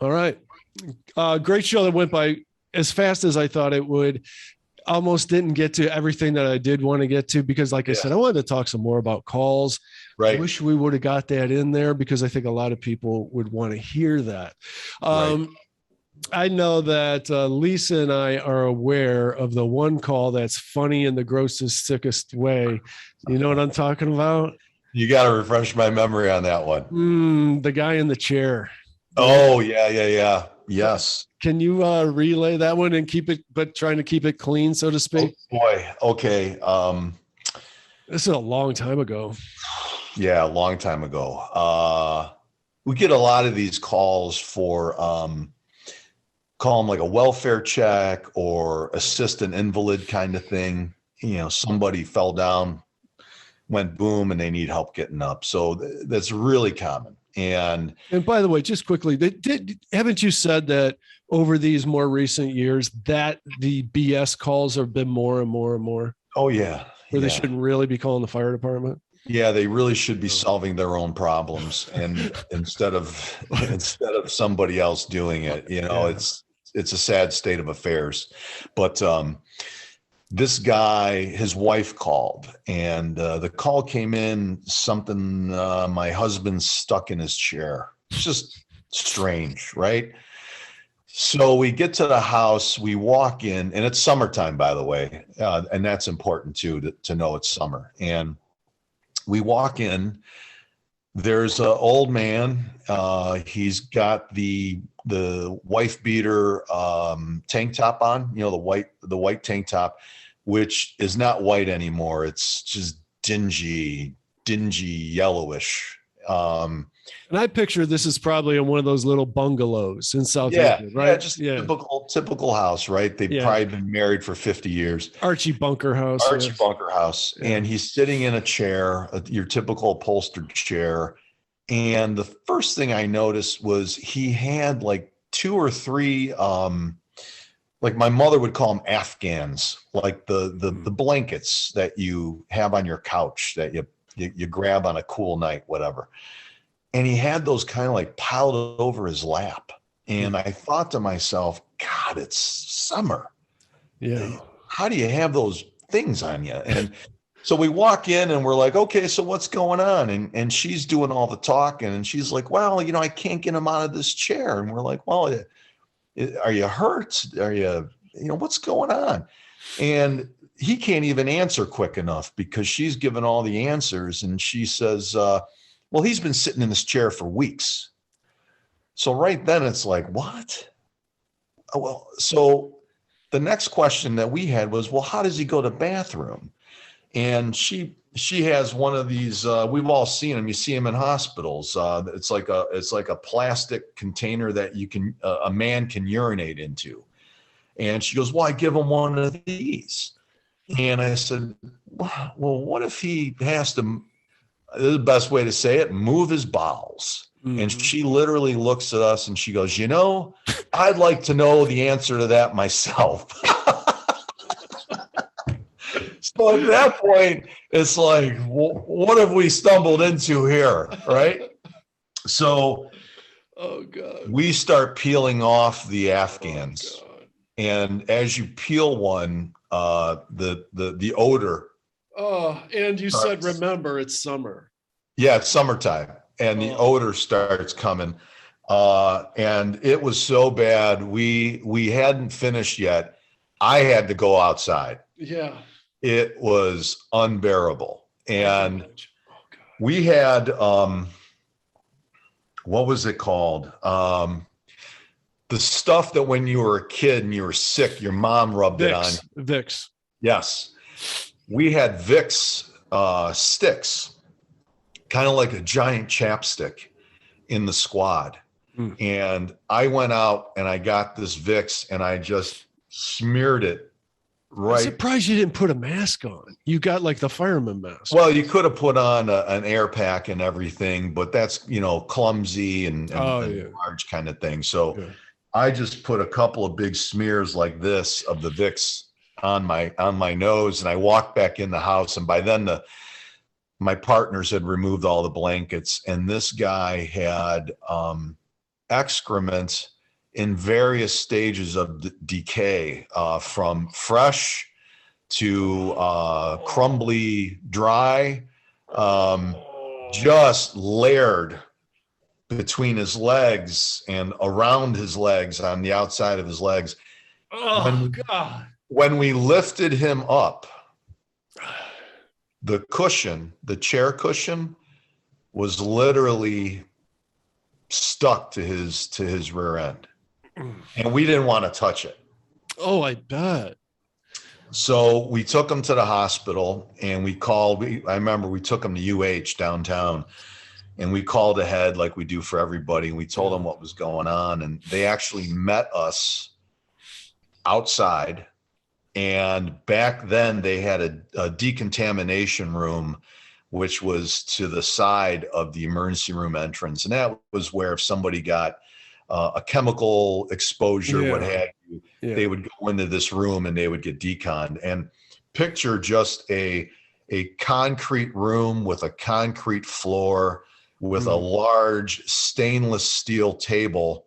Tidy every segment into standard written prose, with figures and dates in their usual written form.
All right. Great show that went by as fast as I thought it would. Almost didn't get to everything that I did want to get to because, like I Yeah. said, I wanted to talk some more about calls. Right. Wish we would have got that in there because I think a lot of people would want to hear that. Right. Um, I know that Lisa and I are aware of the one call that's funny in the grossest, sickest way. You know what I'm talking about? You got to refresh my memory on that one. The guy in the chair. Oh, yeah, yeah, yeah. Yes. Can you relay that one and keep it, but trying to keep it clean, so to Oh speak? boy. Okay. This is a long time ago. Yeah, a long time ago. We get a lot of these calls for call them like a welfare check or assist an invalid kind of thing. You know, somebody fell down, went boom, and they need help getting up. So that's really common. And by the way, just quickly, haven't you said that over these more recent years that the BS calls have been more and more and more, Oh yeah, where they yeah. shouldn't really be calling the fire department? Yeah, they really should be solving their own problems and instead of somebody else doing it. You know, Yeah. it's a sad state of affairs. But this guy, his wife called, and the call came in something my husband's stuck in his chair. It's just strange, right? So we get to the house, we walk in, and it's summertime, by the way, and that's important too to know it's summer. And we walk in. There's an old man. He's got the wife beater tank top on. You know, the white tank top, which is not white anymore. It's just dingy yellowish. And I picture this is probably in one of those little bungalows in South Yeah, England, yeah, right? just Yeah. typical house, right? They've Yeah. probably been married for 50 years. Archie Bunker House. Archie Yes. Bunker House, Yeah. and he's sitting in a chair, your typical upholstered chair. And the first thing I noticed was he had like two or three, like my mother would call them Afghans, like the blankets that you have on your couch that you grab on a cool night, whatever. And he had those kind of like piled over his lap. And I thought to myself, God, it's summer. Yeah. How do you have those things on you? And so we walk in and we're like, okay, so what's going on? And she's doing all the talking and she's like, well, I can't get him out of this chair. And we're like, well, are you hurt? Are what's going on? And he can't even answer quick enough because she's given all the answers. And she says, well, he's been sitting in this chair for weeks. So right then it's like, what? Oh, well, so the next question that we had was, well, how does he go to the bathroom? And she has one of these. We've all seen them. You see them in hospitals. It's like a plastic container that a man can urinate into. And she goes, well, I give him one of these. And I said, well, what if he has to? This is the best way to say it: move his bowels. Mm-hmm. And she literally looks at us and she goes, I'd like to know the answer to that myself. So at that point, it's like, what have we stumbled into here, right? So Oh God. we start peeling off the Afghans. Oh, And as you peel one, the odor. oh, and you said, starts. remember, it's summer. Yeah, it's summertime. And the odor starts coming. And it was so bad. We hadn't finished yet. I had to go outside. Yeah. It was unbearable. And we had, what was it called? The stuff that when you were a kid and you were sick, your mom rubbed it on. Vicks. Yes. We had Vicks sticks, kind of like a giant chapstick in the squad. And I went out and I got this Vicks and I just smeared it right. I'm surprised you didn't put a mask on. You got like the fireman mask. Well, you could have put on an air pack and everything, but that's, clumsy and large kind of thing. So I just put a couple of big smears like this of the Vicks on my nose, and I walked back in the house. And by then my partners had removed all the blankets, and this guy had excrement in various stages of decay, from fresh to crumbly dry, just layered between his legs and around his legs, on the outside of his legs. Oh, God. When we lifted him up, the cushion, the chair cushion, was literally stuck to his rear end, and we didn't want to touch it. Oh, I bet. So we took him to the hospital, and I remember we took him to UH downtown, and we called ahead like we do for everybody, and we told them what was going on, and they actually met us outside. And back then they had a decontamination room, which was to the side of the emergency room entrance. And that was where if somebody got a chemical exposure, what have you, they would go into this room and they would get deconned. And picture just a concrete room with a concrete floor, with a large stainless steel table,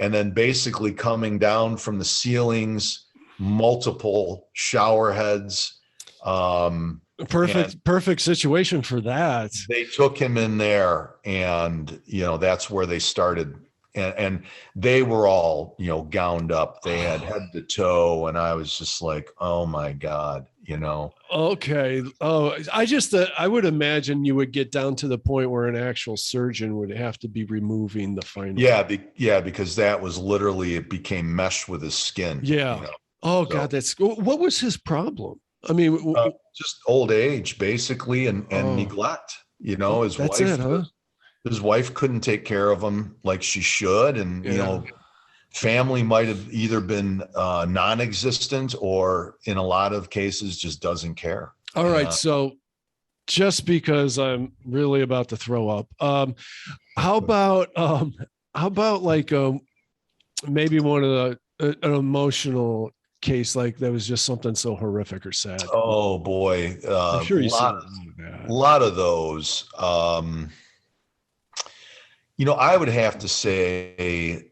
and then basically coming down from the ceilings, multiple shower heads. Perfect situation for that. They took him in there, and that's where they started, and they were all gowned up. They had head to toe, and I was just like, oh my God. Okay. Oh, I would imagine you would get down to the point where an actual surgeon would have to be removing the final. Yeah, because that was literally, it became meshed with his skin. Yeah. Oh, God, what was his problem? I mean, just old age, basically, and neglect. His wife couldn't take care of him like she should, and family might have either been non-existent, or in a lot of cases just doesn't care. All right, so just because I'm really about to throw up, how about like maybe one of an emotional case, like that was just something so horrific or sad? Oh boy, I'm sure you see a lot of those. I would have to say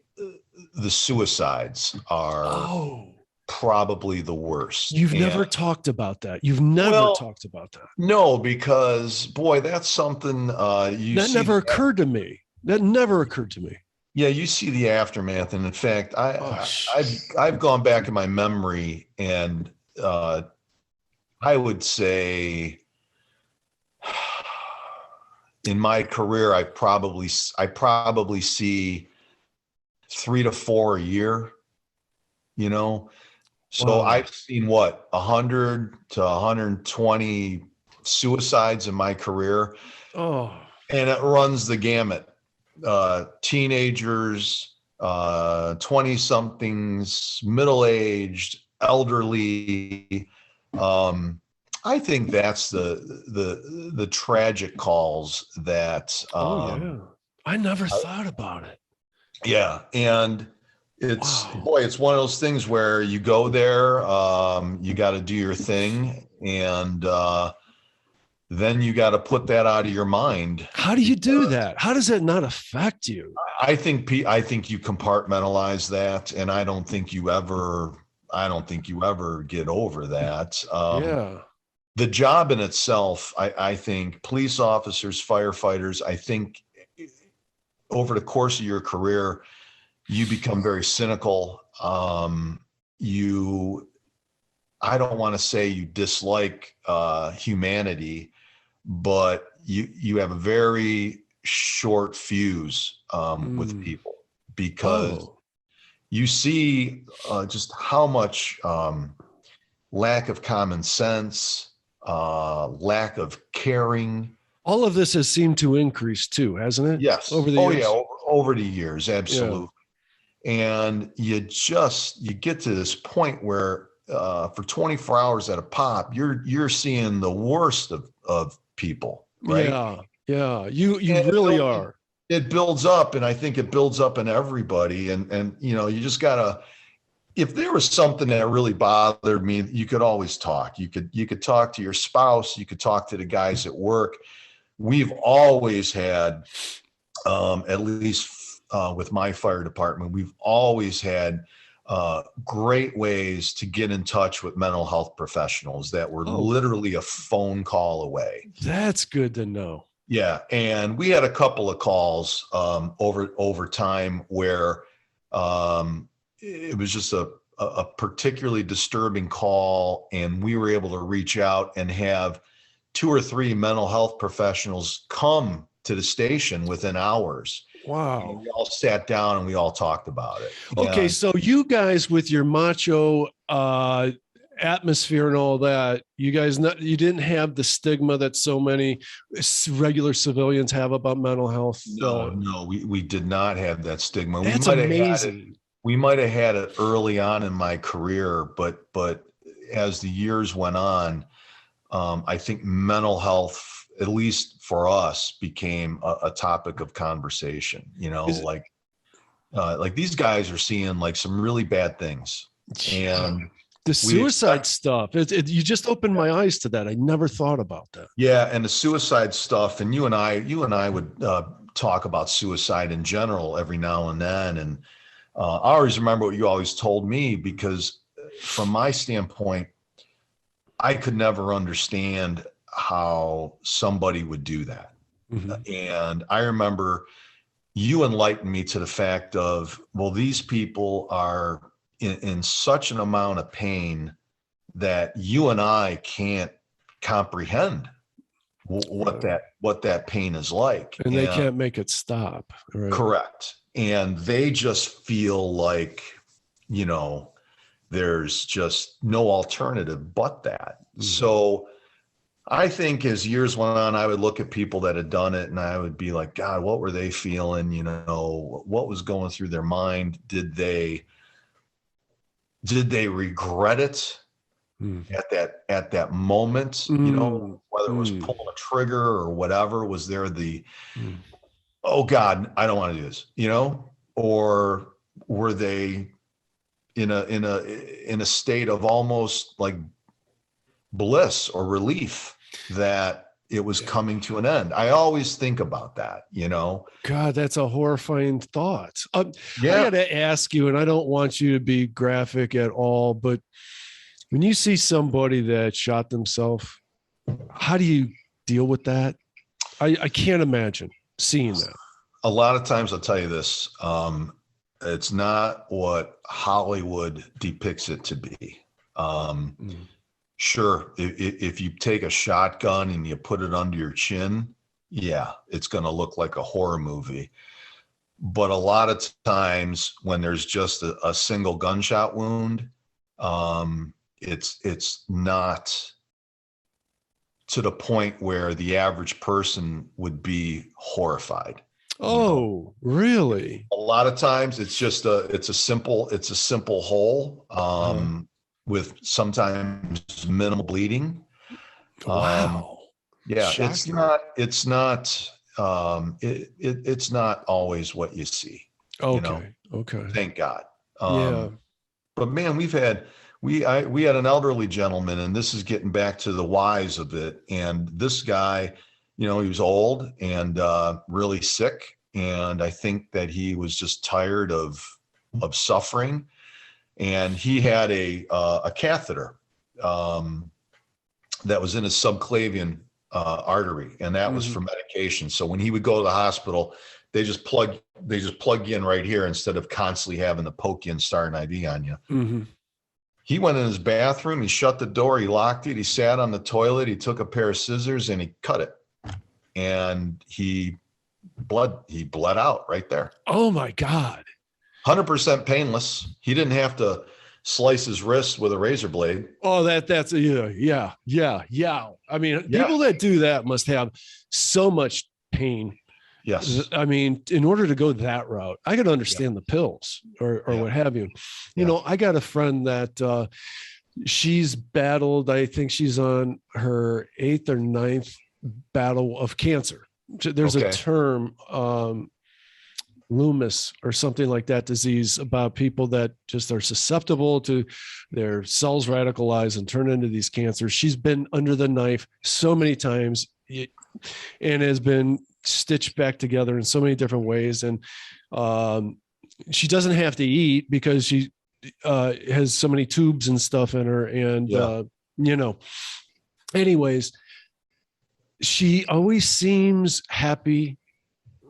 the suicides are probably the worst. You've never talked about that. You've never talked about that. No, because boy, that's something that never occurred to me. That never occurred to me. Yeah, you see the aftermath, and in fact, I've gone back in my memory, and I would say in my career, I probably see 3 to 4 a year. So I've seen 100 to 120 suicides in my career. Oh, and it runs the gamut. Teenagers, 20 somethings, middle-aged, elderly. I think that's the tragic calls that I never thought about it. Yeah, and it's it's one of those things where you go there, you got to do your thing, and then you got to put that out of your mind. How do you do that? How does that not affect you? I think you compartmentalize that, and I don't think you ever get over that. The job in itself, I think police officers, firefighters, I think over the course of your career, you become very cynical. I don't want to say you dislike humanity, but you have a very short fuse with people, because you see just how much lack of common sense, lack of caring. All of this has seemed to increase too, hasn't it? Yes. Over the years. Over the years, absolutely. Yeah. And you get to this point where for 24 hours at a pop, you're seeing the worst of people, right? Yeah. You really are. It builds up, and I think it builds up in everybody. And you just gotta. If there was something that really bothered me, you could always talk. You could talk to your spouse. You could talk to the guys at work. We've always had at least my fire department, we've always had great ways to get in touch with mental health professionals that were literally a phone call away. That's good to know. Yeah. And we had a couple of calls over time where it was just a particularly disturbing call, and we were able to reach out and have 2 or 3 mental health professionals come to the station within hours. Wow. And we all sat down and we all talked about it. Okay. So you guys, with your macho atmosphere and all that, you guys, you didn't have the stigma that so many regular civilians have about mental health. No, we did not have that stigma. That's amazing. We might have had it early on in my career, but as the years went on, I think mental health, at least for us, became a topic of conversation. Like these guys are seeing like some really bad things, and the suicide stuff. You just opened my eyes to that. I never thought about that. Yeah, and the suicide stuff. And you and I would talk about suicide in general every now and then. And I always remember what you always told me, because from my standpoint, I could never understand how somebody would do that. Mm-hmm. And I remember you enlightened me to the fact of, well, these people are in such an amount of pain that you and I can't comprehend what that pain is like. And they can't make it stop. Right? Correct. And they just feel like, there's just no alternative but that. Mm-hmm. So I think as years went on, I would look at people that had done it and I would be like, God, what were they feeling? What was going through their mind? Did they regret it at that moment? Whether it was pulling a trigger or whatever, was there oh God, I don't want to do this, or were they in a state of almost like bliss or relief that it was coming to an end? I always think about that, God, that's a horrifying thought. I got to ask you, and I don't want you to be graphic at all, but when you see somebody that shot themselves, how do you deal with that? I can't imagine seeing that. A lot of times, I'll tell you this, it's not what Hollywood depicts it to be. Sure, if you take a shotgun and you put it under your chin, yeah, it's going to look like a horror movie. But a lot of times when there's just a single gunshot wound, it's not to the point where the average person would be horrified. Oh, really? A lot of times it's just it's a simple hole. With sometimes minimal bleeding. Wow. Yeah, Shocking. it's not always what you see. Okay. Okay. Thank God. Yeah. But man, we had an elderly gentleman, and this is getting back to the whys of it. And this guy, he was old and really sick. And I think that he was just tired of suffering. And he had a catheter that was in his subclavian artery, and that was for medication. So when he would go to the hospital, they just plug you in right here instead of constantly having to poke you and start an IV on you. Mm-hmm. He went in his bathroom, he shut the door, he locked it, he sat on the toilet, he took a pair of scissors and he cut it, and he bled out right there. Oh my God. 100% painless. He didn't have to slice his wrist with a razor blade. Oh, that's yeah. I mean, people that do that must have so much pain. Yes. I mean, in order to go that route, I could understand the pills or what have you. I got a friend that she's battled, I think she's on her 8th or 9th battle of cancer. There's a term, lupus or something like that disease, about people that just are susceptible to their cells radicalize and turn into these cancers. She's been under the knife so many times and has been stitched back together in so many different ways. And She doesn't have to eat because she has so many tubes and stuff in her. And, anyways, she always seems happy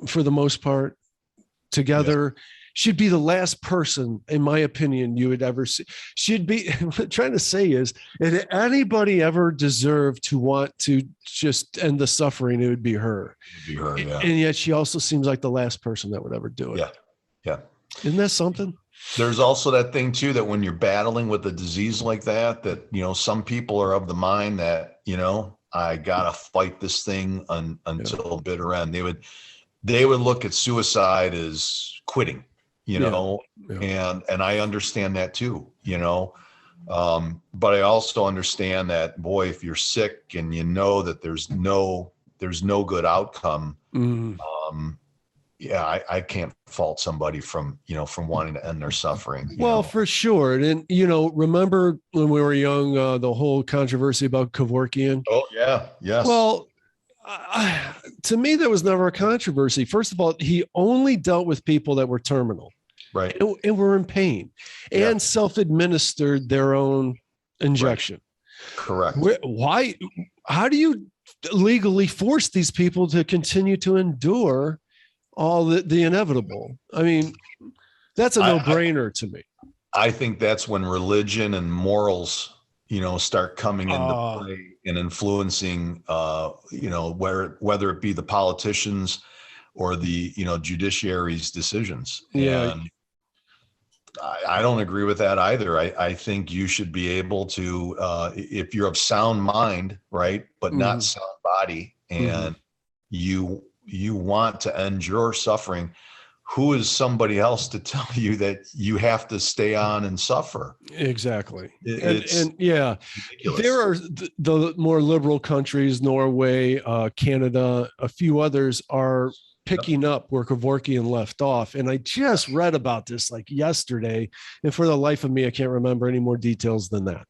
for the most part together. Yes. She'd be the last person, in my opinion, you would ever see. She'd be, what I'm trying to say is, if anybody ever deserved to want to just end the suffering, it would be her. It'd be her, yeah. And yet she also seems like the last person that would ever do it. Yeah. Yeah. Isn't that something? There's also that thing too, that when you're battling with a disease like that, some people are of the mind that, I gotta fight this thing until bitter end. They would look at suicide as quitting, and I understand that too, but I also understand that, boy, if you're sick and that there's no good outcome, I can't fault somebody from wanting to end their suffering. Well, for sure. And, remember when we were young, the whole controversy about Kevorkian? Oh, yeah. Yes. Well, to me, there was never a controversy. First of all, he only dealt with people that were terminal. Right. And were in pain and self-administered their own injection. Right. Correct. Why? How do you legally force these people to continue to endure all the inevitable? I mean, that's a no-brainer to me. I think that's when religion and morals, start coming into play and influencing, whether it be the politicians or the, judiciary's decisions. Yeah. And I don't agree with that either. I think you should be able to, if you're of sound mind, right, but not sound body, and you want to end your suffering, who is somebody else to tell you that you have to stay on and suffer? Exactly. It's ridiculous. There are the more liberal countries, Norway, Canada, a few others are picking up where Kevorkian left off. And I just read about this like yesterday. And for the life of me, I can't remember any more details than that.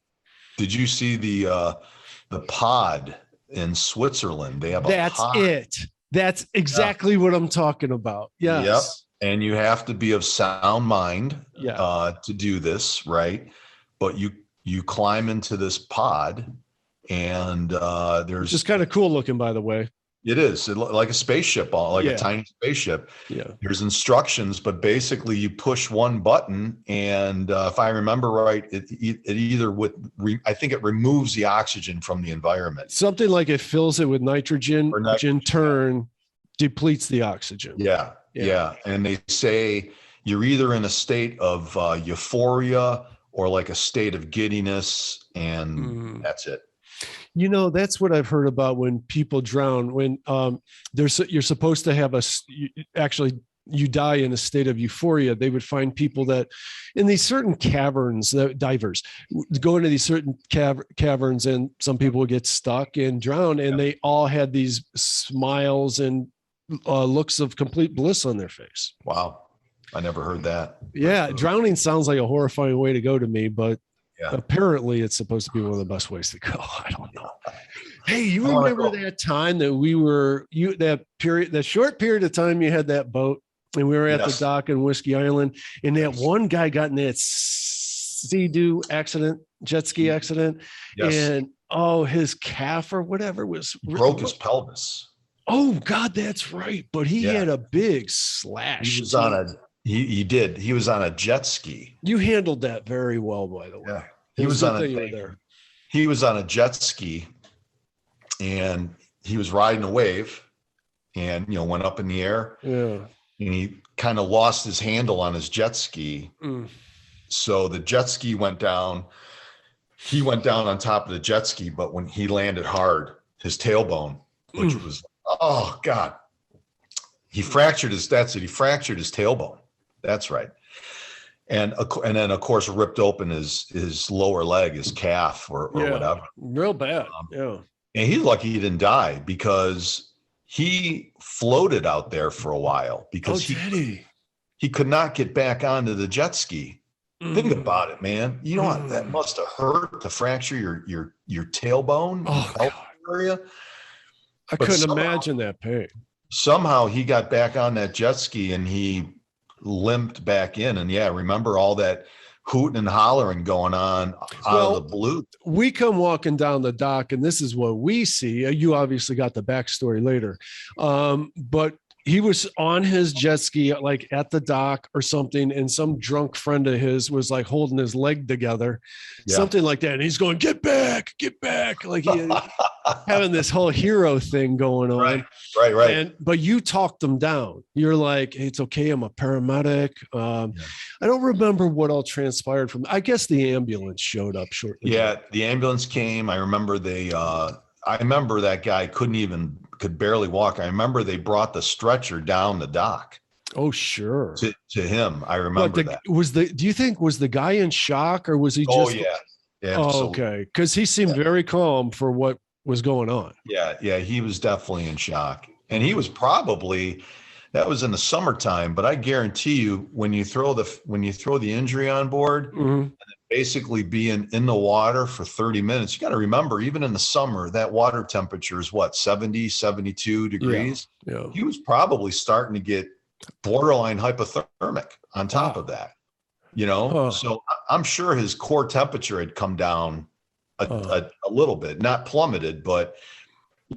Did you see the pod in Switzerland? They have That's pod. It. That's exactly what I'm talking about. Yes. Yep. And you have to be of sound mind to do this, right? But you climb into this pod, and there's just kind of cool looking, by the way. It is like a spaceship, a tiny spaceship. Yeah. There's instructions, but basically you push one button, and if I remember right, it either I think it removes the oxygen from the environment. Something like it fills it with nitrogen, which in turn depletes the oxygen. Yeah. And they say you're either in a state of euphoria or like a state of giddiness, and that's it. That's what I've heard about when people drown. When you're supposed to have you die in a state of euphoria. They would find people that in these certain caverns, that divers go into these certain caverns, and some people would get stuck and drown, and they all had these smiles and looks of complete bliss on their face. Wow. I never heard that. Yeah. Drowning sounds like a horrifying way to go to me, but apparently it's supposed to be one of the best ways to go. I don't know. Hey, you remember that time that short period of time you had that boat, and we were at the dock in Whiskey Island, and that one guy got in that Sea-Doo accident, jet ski accident, and his calf or whatever broke his pelvis. Oh God, that's right. But he had a big slash. He was on he did. He was on a jet ski. You handled that very well, by the way. Yeah. He was on a jet ski, and he was riding a wave, and went up in the air. Yeah. And he kind of lost his handle on his jet ski. So the jet ski went down. He went down on top of the jet ski, but when he landed hard, his tailbone, which was, oh God, he fractured his tailbone. That's right. And then of course ripped open his lower leg, his calf or whatever. Real bad. And he's lucky he didn't die, because he floated out there for a while because he could not get back onto the jet ski. Think about it, man. You know what? That must have hurt to fracture your tailbone area. I couldn't imagine that pain. Somehow he got back on that jet ski, and he limped back in. And yeah, remember all that hooting and hollering going on out of the blue. We come walking down the dock, and this is what we see. You obviously got the backstory later, but he was on his jet ski, like at the dock or something, and some drunk friend of his was like holding his leg together, something like that. And he's going, get back, like he having this whole hero thing going on. Right. But you talked them down. You're like, hey, it's okay, I'm a paramedic. I don't remember what all transpired from. I guess the ambulance showed up shortly. Yeah, the ambulance came. I remember I remember that guy could barely walk. I remember they brought the stretcher down the dock. Oh, sure. To him. I remember that. Do you think was the guy in shock, or was he just? Oh, yeah. Oh, okay. Because he seemed very calm for what was going on. Yeah. He was definitely in shock. And he was that was in the summertime, but I guarantee you when you throw the injury on board, and basically being in the water for 30 minutes, you got to remember, even in the summer, that water temperature is what, 70, 72 degrees. Yeah. He was probably starting to get borderline hypothermic on top of that, So I'm sure his core temperature had come down a little bit, not plummeted, but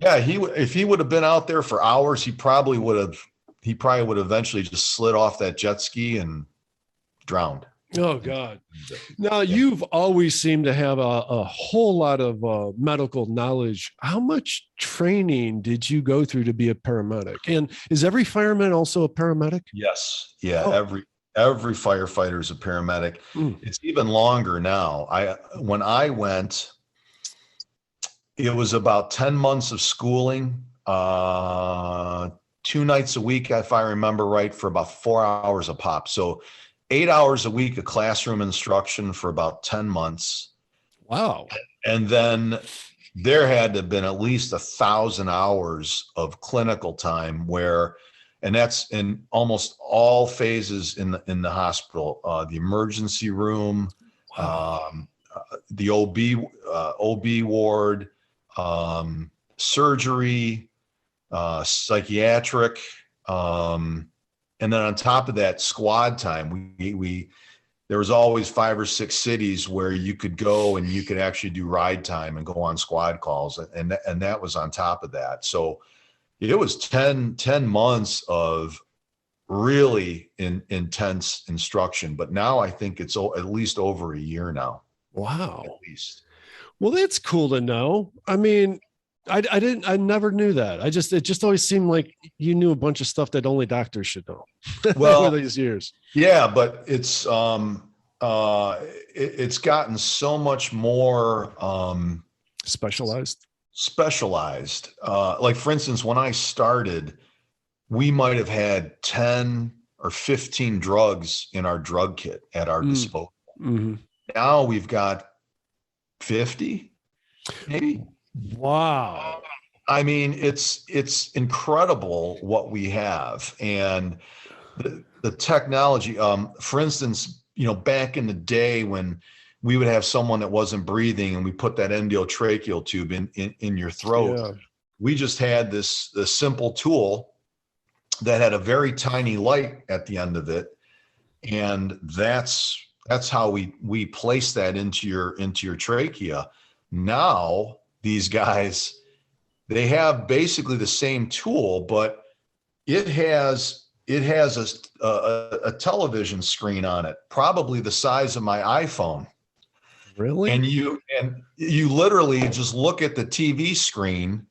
yeah, if he would have been out there for hours, he probably would have eventually just slid off that jet ski and drowned. Oh, God. Now, you've always seemed to have a whole lot of medical knowledge. How much training did you go through to be a paramedic? And is every fireman also a paramedic? Yes. Yeah. Every firefighter is a paramedic. It's even longer now. When I went, it was about 10 months of schooling, 2 nights a week, if I remember right, for about 4 hours a pop. So 8 hours a week of classroom instruction for about 10 months. Wow. And then there had to have been at least 1,000 hours of clinical time and that's in almost all phases in the hospital, the emergency room, the OB ward, surgery, psychiatric, and then on top of that, squad time. There was always 5 or 6 cities where you could go and you could actually do ride time and go on squad calls, and that was on top of that. So it was 10 months of really intense instruction. But now I think it's at least over a year now. Wow. At least. Well, that's cool to know. I mean, I never knew that. it just always seemed like you knew a bunch of stuff that only doctors should know. Well, over these years. Yeah, but it's gotten so much more specialized. Like, for instance, when I started, we might have had 10 or 15 drugs in our drug kit at our disposal. Mm-hmm. Now we've got 50, maybe. Wow. I mean, it's incredible what we have, and the technology. For instance, back in the day when we would have someone that wasn't breathing and we put that endotracheal tube in your throat, we just had this simple tool that had a very tiny light at the end of it, and that's how we place that into your trachea. Now these guys, they have basically the same tool, but it has a television screen on it, probably the size of my iPhone. Really? And you literally just look at the TV screen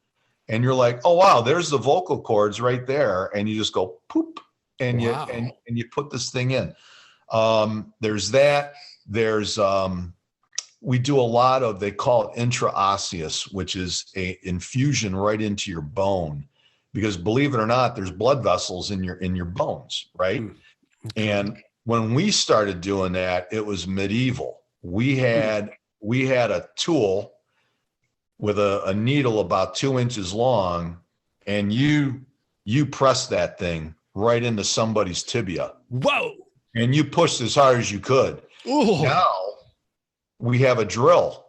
and you're like, oh wow, there's the vocal cords right there, and you just go poop, and you put this thing in. There's that. There's we do a lot of, they call it intraosseous, which is a infusion right into your bone, because believe it or not, there's blood vessels in your bones, right? Okay. And when we started doing that, it was medieval. We had a tool with a needle about 2 inches long, and you press that thing right into somebody's tibia. Whoa! And you pushed as hard as you could. Ooh. Now we have a drill.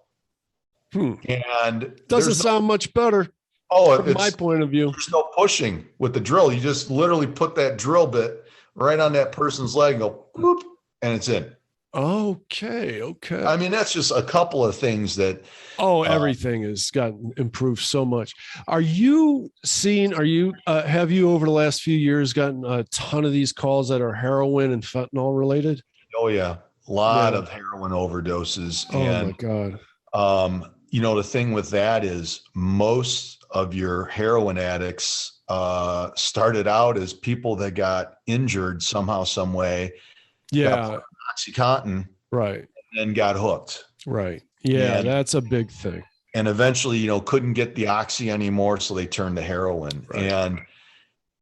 And doesn't sound much better. Oh, from my point of view. There's no pushing with the drill. You just literally put that drill bit right on that person's leg and go, boop, and it's in. Okay. Okay. I mean, that's just a couple of things that. Oh, everything has gotten improved so much. Have you over the last few years gotten a ton of these calls that are heroin and fentanyl related? Oh yeah. A lot of heroin overdoses. Oh my God. The thing with that is most of your heroin addicts started out as people that got injured somehow, some way. Yeah. Oxycontin. Right. And then got hooked. Right. Yeah. That's a big thing. And eventually, couldn't get the oxy anymore. So they turned to heroin. Right. And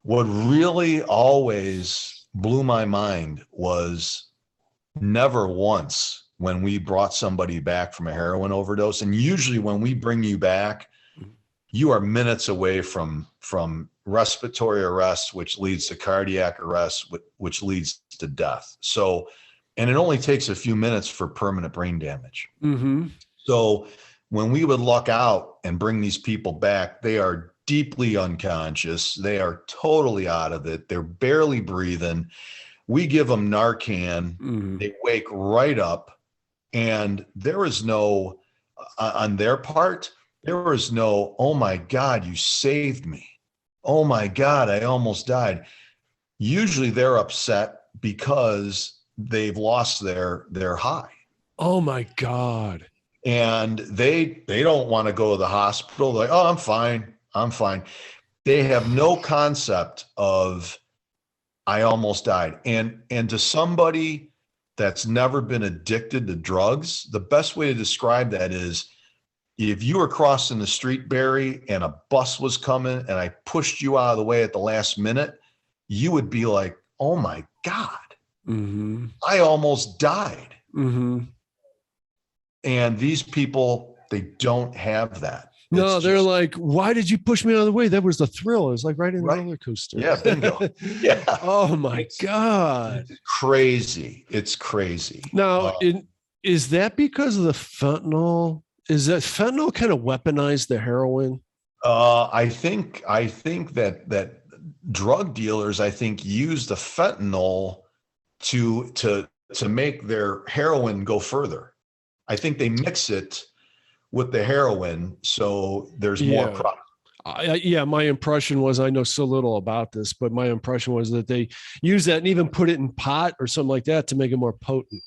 what really always blew my mind was never once when we brought somebody back from a heroin overdose. And usually when we bring you back, you are minutes away from respiratory arrest, which leads to cardiac arrest, which leads to death. So, and it only takes a few minutes for permanent brain damage. Mm-hmm. So when we would luck out and bring these people back, they are deeply unconscious. They are totally out of it. They're barely breathing. We give them Narcan. Mm-hmm. They wake right up. And there is no, on their part, there was no, oh my God, you saved me. Oh my God, I almost died. Usually they're upset because they've lost their high. Oh my God. And they don't want to go to the hospital. They're like, oh, I'm fine. They have no concept of I almost died. And to somebody that's never been addicted to drugs, the best way to describe that is if you were crossing the street, Barry, and a bus was coming and I pushed you out of the way at the last minute, you would be like, oh my God, mm-hmm. I almost died. Mm-hmm. And these people, they don't have that. No, they're like, why did you push me out of the way? That was the thrill. It was like riding a roller coaster. Yeah, bingo. Yeah. Oh my God. It's crazy. It's crazy. Now, is that because of the fentanyl? Is that fentanyl kind of weaponized the heroin? I think that drug dealers, use the fentanyl to make their heroin go further. I think they mix it with the heroin, so there's more product. My impression was, I know so little about this, but my impression was that they use that and even put it in pot or something like that to make it more potent.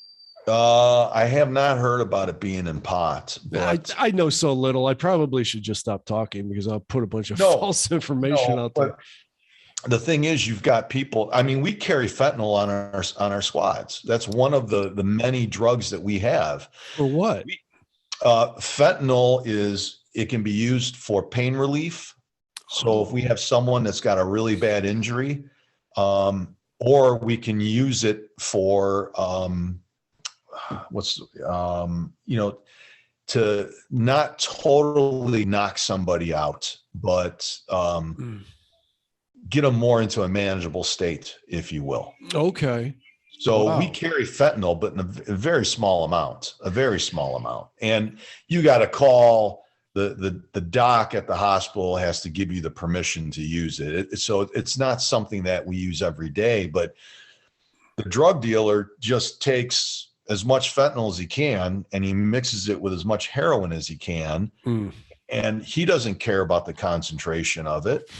I have not heard about it being in pot. But I know so little. I probably should just stop talking because I'll put a bunch of false information out there. The thing is, you've got people. I mean, we carry fentanyl on our squads. That's one of the many drugs that we have. For what? Fentanyl it can be used for pain relief. So if we have someone that's got a really bad injury, or we can use it for to not totally knock somebody out, but get them more into a manageable state, if you will. Okay. So we carry fentanyl, but in a very small amount, And you got to call the doc at the hospital has to give you the permission to use it. So it's not something that we use every day, but the drug dealer just takes as much fentanyl as he can, and he mixes it with as much heroin as he can. And he doesn't care about the concentration of it.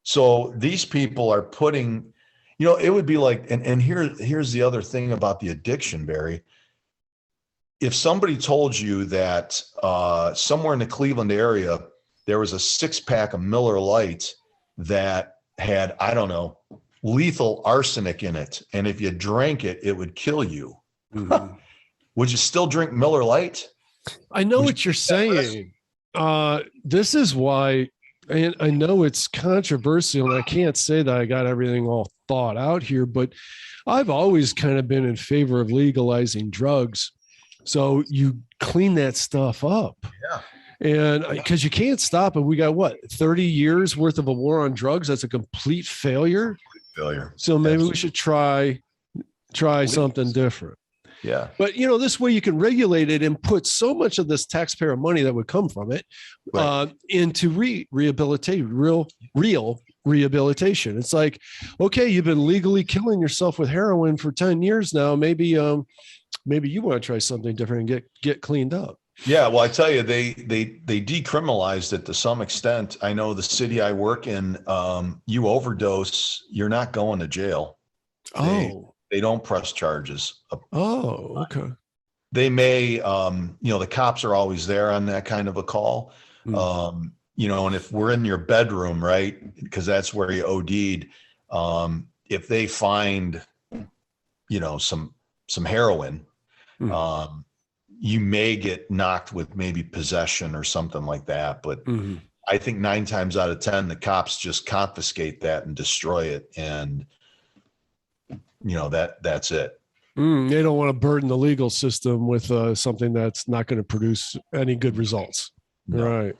So these people are putting, it would be like, and here's the other thing about the addiction, Barry. If somebody told you that somewhere in the Cleveland area, there was a 6-pack of Miller Lite that had, I don't know, lethal arsenic in it. And if you drank it, it would kill you. Mm-hmm. Would you still drink Miller Lite? I know what you're saying. This is why, and I know it's controversial, and I can't say that I got everything all thought out here, but I've always kind of been in favor of legalizing drugs. So you clean that stuff up. Yeah. And because you can't stop it. We got 30 years worth of a war on drugs. That's a complete failure. So maybe we should try something different. Yeah. But, this way you can regulate it and put so much of this taxpayer money that would come from it into rehabilitate real rehabilitation. It's like, okay, you've been legally killing yourself with heroin for 10 years now. Maybe you want to try something different and get cleaned up. Yeah, well, I tell you, they decriminalized it to some extent. I know the city I work in, you overdose, you're not going to jail. They don't press charges. Oh, okay. They may, the cops are always there on that kind of a call. And if we're in your bedroom, right, because that's where you OD'd, if they find, some heroin, you may get knocked with maybe possession or something like that. But I think 9 times out of 10, the cops just confiscate that and destroy it. And, that's it. They don't want to burden the legal system with something that's not going to produce any good results. No. Right.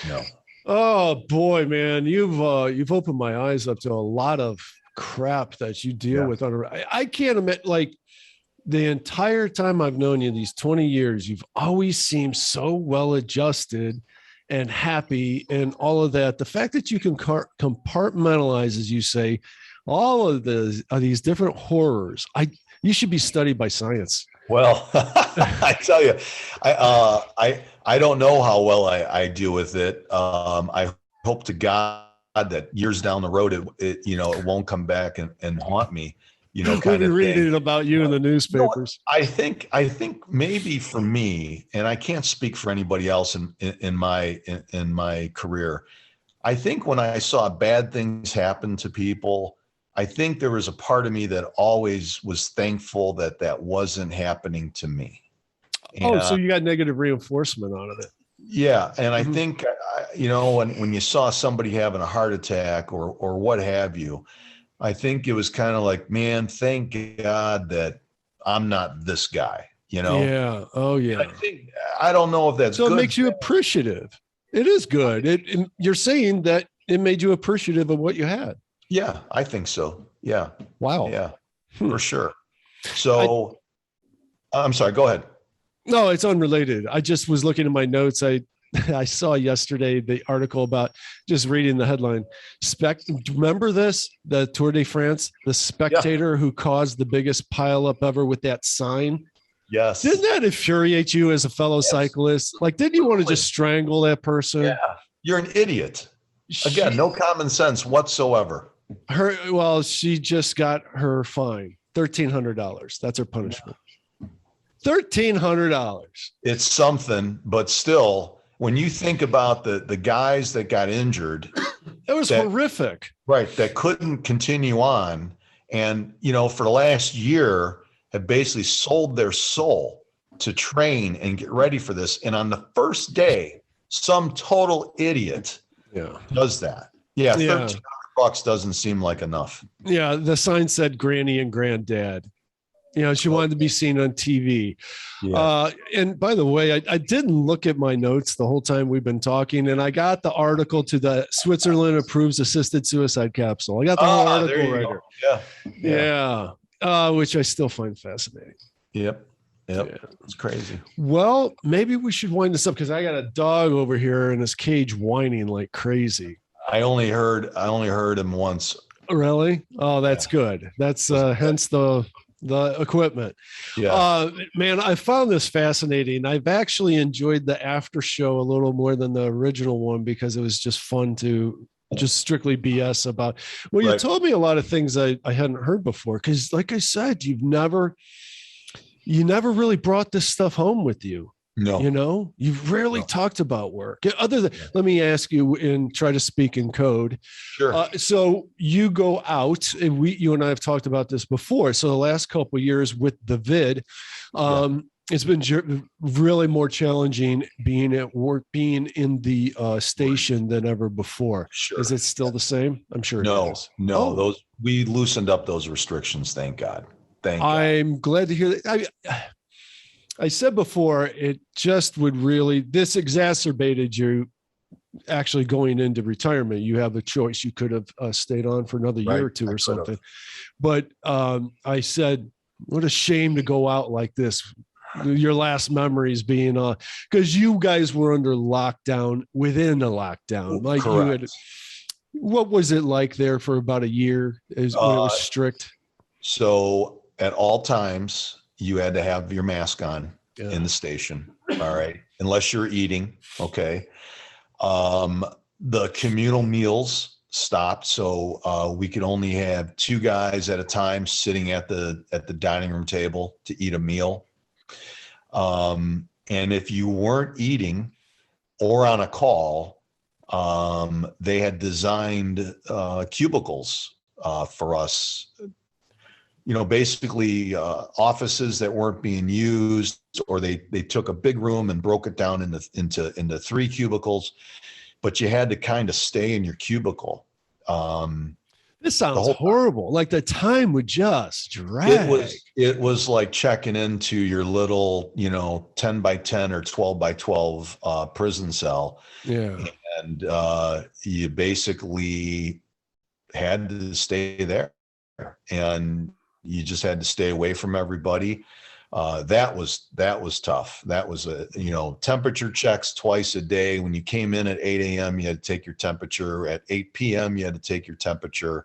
No. Oh boy, man, you've opened my eyes up to a lot of crap that you deal with. I can't admit, like, the entire time I've known you, these 20 years, you've always seemed so well adjusted and happy and all of that. The fact that you can compartmentalize, as you say, all of these different horrors, you should be studied by science. Well, I tell you, I don't know how well I deal with it. I hope to God that years down the road, it won't come back and haunt me. Kind of reading about you in the newspapers. I think maybe for me, and I can't speak for anybody else in my career. I think when I saw bad things happen to people, I think there was a part of me that always was thankful that wasn't happening to me. And, so you got negative reinforcement out of it. Yeah. And I think, when you saw somebody having a heart attack or what have you, I think it was kind of like, man, thank God that I'm not this guy, Yeah. Oh, yeah. I don't know if that's so good. It makes you appreciative. It is good. You're saying that it made you appreciative of what you had. Yeah, I think so. Yeah. Wow. Yeah, for sure. So I'm sorry, go ahead. No, it's unrelated. I just was looking at my notes. I saw yesterday the article about, just reading the headline. Remember this? The Tour de France, the spectator who caused the biggest pileup ever with that sign. Yes. Didn't that infuriate you as a fellow cyclist? Like, didn't you want to just strangle that person? Yeah. You're an idiot. Again, no common sense whatsoever. She just got her fine, $1,300. That's her punishment. $1,300. It's something, but still, when you think about the guys that got injured, it was horrific. Right. That couldn't continue on. And, for the last year have basically sold their soul to train and get ready for this. And on the first day, some total idiot does that. Yeah. $1,300 doesn't seem like enough. Yeah. The sign said Granny and Granddad. She wanted to be seen on TV. Yeah. And by the way, I didn't look at my notes the whole time we've been talking, and I got the article to the Switzerland approves assisted suicide capsule. I got the whole article right here. Yeah. Which I still find fascinating. Yep. Yeah. It's crazy. Well, maybe we should wind this up because I got a dog over here in his cage whining like crazy. I only heard him once. Really? Oh, that's good. That's hence the equipment. Yeah. Man, I found this fascinating. I've actually enjoyed the after show a little more than the original one because it was just fun to just strictly BS about. Well, you told me a lot of things I hadn't heard before. Cause like I said, you never really brought this stuff home with you. No. You've rarely talked about work other than, let me ask you and try to speak in code. Sure. So you go out, and you and I have talked about this before. So the last couple of years with the vid, it's been really more challenging being at work, being in the station than ever before. Sure. Is it still the same? I'm sure. No, it is. no, we loosened up those restrictions. Thank God. I'm glad to hear that. I said before, it just this exacerbated you actually going into retirement. You have a choice. You could have stayed on for another year or two or something. But I said, what a shame to go out like this. Your last memories being because you guys were under lockdown within a lockdown. Like What was it like there for about a year when it was strict? So at all times, you had to have your mask on in the station. All right. Unless you're eating. Okay. The communal meals stopped. So we could only have 2 guys at a time sitting at the dining room table to eat a meal. And if you weren't eating or on a call, they had designed cubicles for us. Basically offices that weren't being used, or they took a big room and broke it down into 3 cubicles, but you had to kind of stay in your cubicle. This sounds horrible. Like the time would just drag. It was like checking into your little, 10 by 10 or 12 by 12 prison cell. Yeah. And you basically had to stay there, and you just had to stay away from everybody. That was tough. That was temperature checks twice a day. When you came in at 8 a.m., you had to take your temperature. At 8 p.m., you had to take your temperature.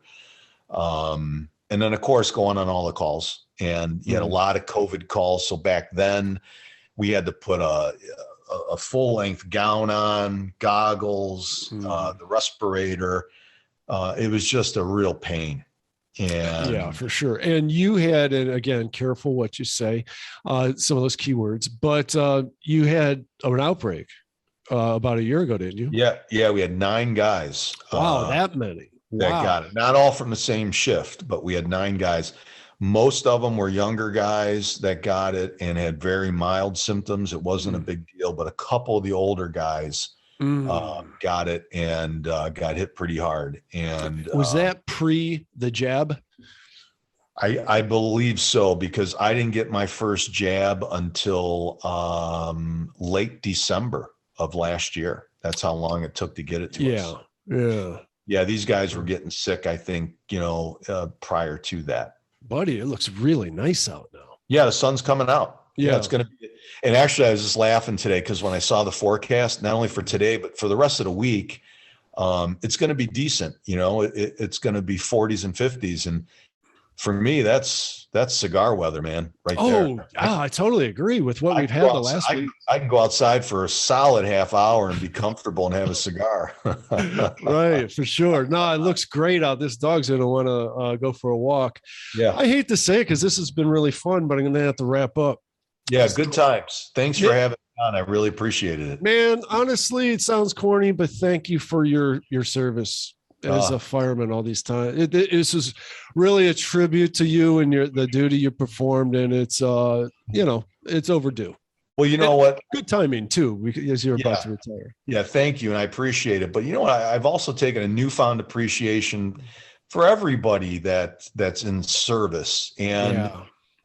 And then, of course, going on all the calls. And you had a lot of COVID calls. So back then, we had to put a full-length gown on, goggles, the respirator. It was just a real pain. And yeah, for sure. And you had, and again, careful what you say, some of those keywords, but you had an outbreak about a year ago, didn't you? Yeah. We had 9 guys. Wow, that many. That got it. Not all from the same shift, but we had 9 guys. Most of them were younger guys that got it and had very mild symptoms. It wasn't a big deal, but a couple of the older guys got it and got hit pretty hard. And was that pre the jab? I believe so, because I didn't get my first jab until late December of last year. That's how long it took to get it to us. Yeah. These guys were getting sick, I think, prior to that. Buddy, it looks really nice out now. Yeah, the sun's coming out. Yeah, it's going to be. And actually, I was just laughing today because when I saw the forecast, not only for today, but for the rest of the week, it's going to be decent. It's going to be 40s and 50s. And for me, that's cigar weather, man, right there. I totally agree with what we've had the last week. I can go outside for a solid half hour and be comfortable and have a cigar. Right, for sure. No, it looks great out. This dog's going to want to go for a walk. Yeah. I hate to say it because this has been really fun, but I'm going to have to wrap up. Yeah, good times. Thanks for having me on. I really appreciated it. Man, honestly, it sounds corny, but thank you for your service as a fireman all these times. This is really a tribute to you and the duty you performed, and it's it's overdue. Well, you know what? Good timing too, as you're about to retire. Yeah, thank you, and I appreciate it. But you know what? I've also taken a newfound appreciation for everybody that's in service, and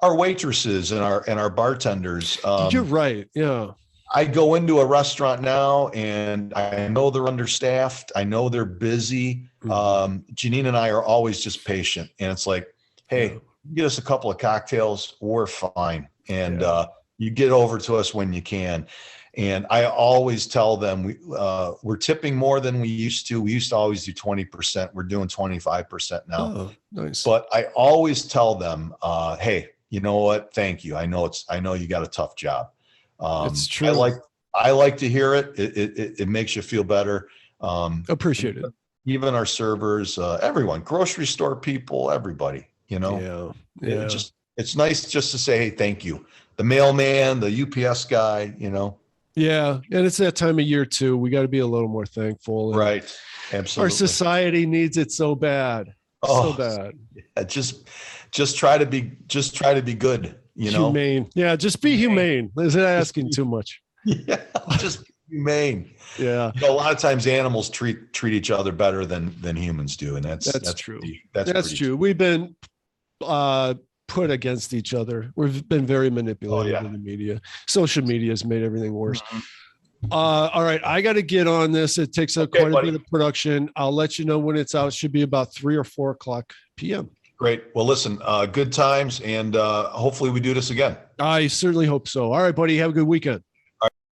our waitresses and our bartenders. You're right. Yeah. I go into a restaurant now and I know they're understaffed. I know they're busy. Janine and I are always just patient. And it's like, hey, get us a couple of cocktails. We're fine. And you get over to us when you can. And I always tell them we're tipping more than we used to. We used to always do 20%. We're doing 25% now. Oh, nice. But I always tell them, hey, you know what? Thank you. I know you got a tough job. It's true. I like to hear it. It makes you feel better. Appreciate it. Even our servers, everyone, grocery store people, everybody, it's nice just to say, hey, thank you. The mailman, the UPS guy, Yeah. And it's that time of year too. We got to be a little more thankful. Right. Absolutely. Our society needs it so bad. So bad. Yeah, just try to be good. Humane. Yeah, just be humane. Is it asking too much? Yeah, just be humane. Yeah. A lot of times animals treat each other better than humans do. And that's true. That's true. We've been put against each other. We've been very manipulated in the media. Social media has made everything worse. All right. I got to get on this. It takes quite a bit of production. I'll let you know when it's out. It should be about 3 or 4 o'clock PM. Great. Well, listen, good times, and hopefully we do this again. I certainly hope so. All right, buddy. Have a good weekend.